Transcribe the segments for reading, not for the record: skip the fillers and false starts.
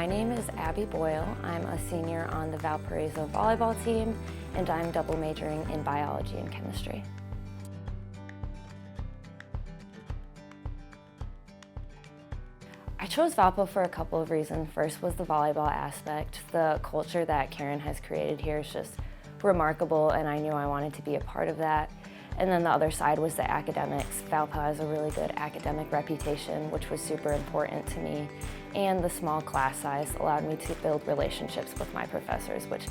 name is Abby Boyle. I'm a senior on the Valparaiso volleyball team, and I'm double majoring in biology and chemistry. I chose Valpo for a couple of reasons. First was the volleyball aspect. The culture that Karen has created here is just remarkable, and I knew I wanted to be a part of that. And then the other side was the academics. Valpo has a really good academic reputation, which was super important to me. And the small class size allowed me to build relationships with my professors, which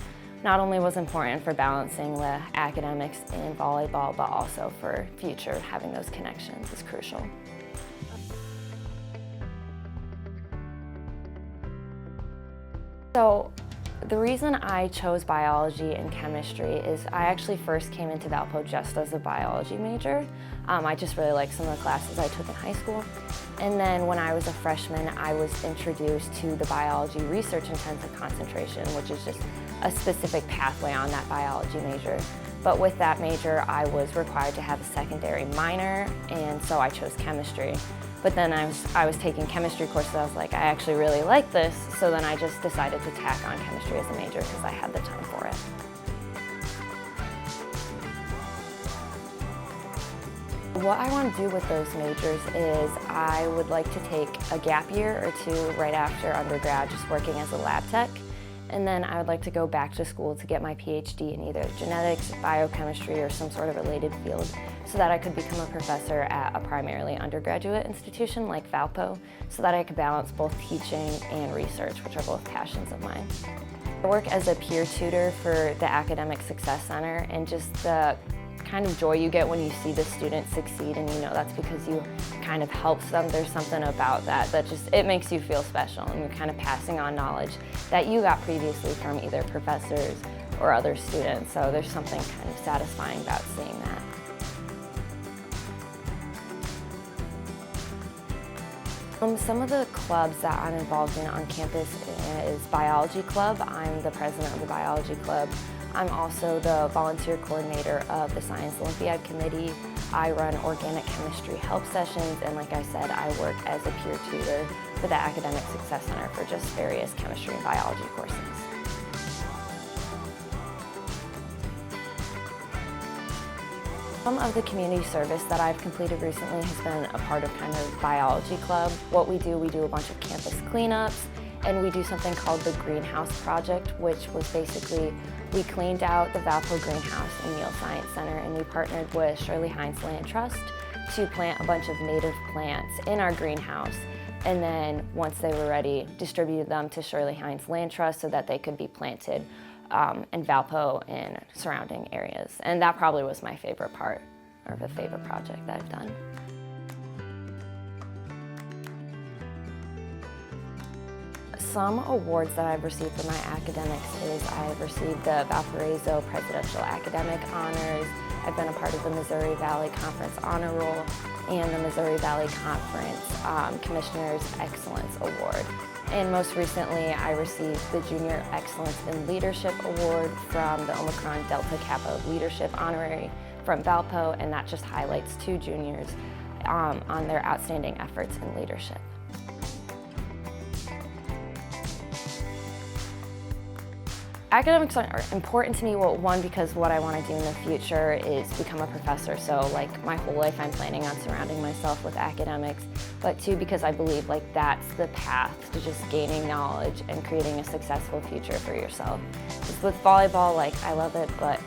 not only was important for balancing the academics in volleyball, but also for future, having those connections is crucial. So the reason I chose biology and chemistry is I actually first came into Valpo just as a biology major. I just really liked some of the classes I took in high school. And then when I was a freshman, I was introduced to the biology research intensive concentration, which is just a specific pathway on that biology major. But with that major, I was required to have a secondary minor, and so I chose chemistry. But then I was taking chemistry courses. I was like, I actually really like this, so then I just decided to tack on chemistry as a major because I had the time for it. What I want to do with those majors is I would like to take a gap year or two right after undergrad, just working as a lab tech. And then I would like to go back to school to get my PhD in either genetics, biochemistry, or some sort of related field so that I could become a professor at a primarily undergraduate institution like Valpo so that I could balance both teaching and research, which are both passions of mine. I work as a peer tutor for the Academic Success Center, and just the kind of joy you get when you see the students succeed and you know that's because you kind of helps them. There's something about that just, it makes you feel special, and you're kind of passing on knowledge that you got previously from either professors or other students. So there's something kind of satisfying about seeing that. Some of the clubs that I'm involved in on campus is Biology Club. I'm the president of the Biology Club. I'm also the volunteer coordinator of the Science Olympiad Committee. I run organic chemistry help sessions, and like I said, I work as a peer tutor for the Academic Success Center for just various chemistry and biology courses. Some of the community service that I've completed recently has been a part of kind of Biology Club. What we do a bunch of campus cleanups, and we do something called the Greenhouse Project, which was basically we cleaned out the Valpo Greenhouse in Neal Science Center, and we partnered with Shirley Heinz Land Trust to plant a bunch of native plants in our greenhouse. And then once they were ready, distributed them to Shirley Heinz Land Trust so that they could be planted in Valpo and surrounding areas. And that probably was my favorite part, or the favorite project that I've done. Some awards that I've received for my academics is I've received the Valparaiso Presidential Academic Honors. I've been a part of the Missouri Valley Conference Honor Roll and the Missouri Valley Conference Commissioner's Excellence Award. And most recently, I received the Junior Excellence in Leadership Award from the Omicron Delta Kappa Leadership Honorary from Valpo, and that just highlights two juniors on their outstanding efforts in leadership. Academics are important to me, well, one, because what I want to do in the future is become a professor, so like my whole life I'm planning on surrounding myself with academics, but two, because I believe like that's the path to just gaining knowledge and creating a successful future for yourself. Just with volleyball, like I love it, but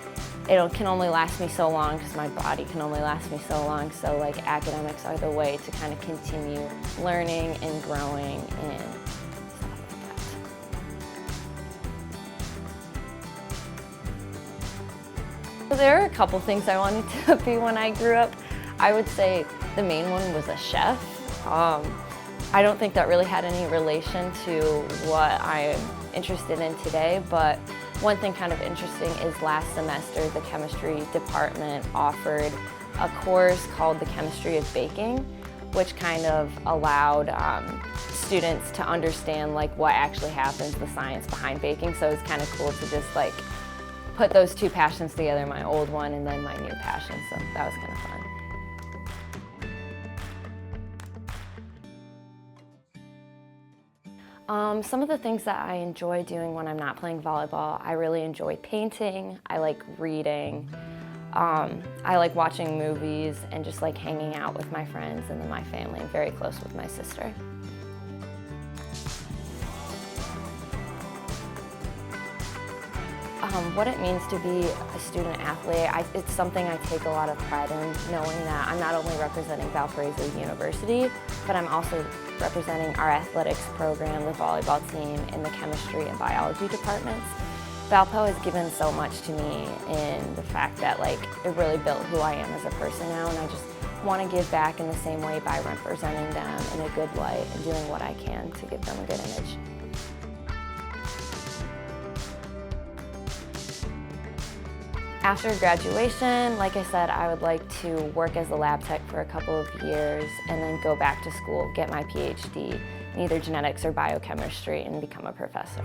it can only last me so long because my body can only last me so long, so like academics are the way to kind of continue learning and growing and there are a couple things I wanted to be when I grew up. I would say the main one was a chef. I don't think that really had any relation to what I'm interested in today, but one thing kind of interesting is last semester the chemistry department offered a course called the Chemistry of Baking, which kind of allowed students to understand like what actually happens, the science behind baking. So it's kind of cool to just like put those two passions together, my old one and then my new passion, so that was kind of fun. Some of the things that I enjoy doing when I'm not playing volleyball, I really enjoy painting, I like reading, I like watching movies and just like hanging out with my friends and then my family. I'm very close with my sister. What it means to be a student athlete, it's something I take a lot of pride in, knowing that I'm not only representing Valparaiso University, but I'm also representing our athletics program, the volleyball team, and the chemistry and biology departments. Valpo has given so much to me in the fact that it really built who I am as a person now, and I just want to give back in the same way by representing them in a good light and doing what I can to give them a good image. After graduation, like I said, I would like to work as a lab tech for a couple of years and then go back to school, get my PhD in either genetics or biochemistry and become a professor.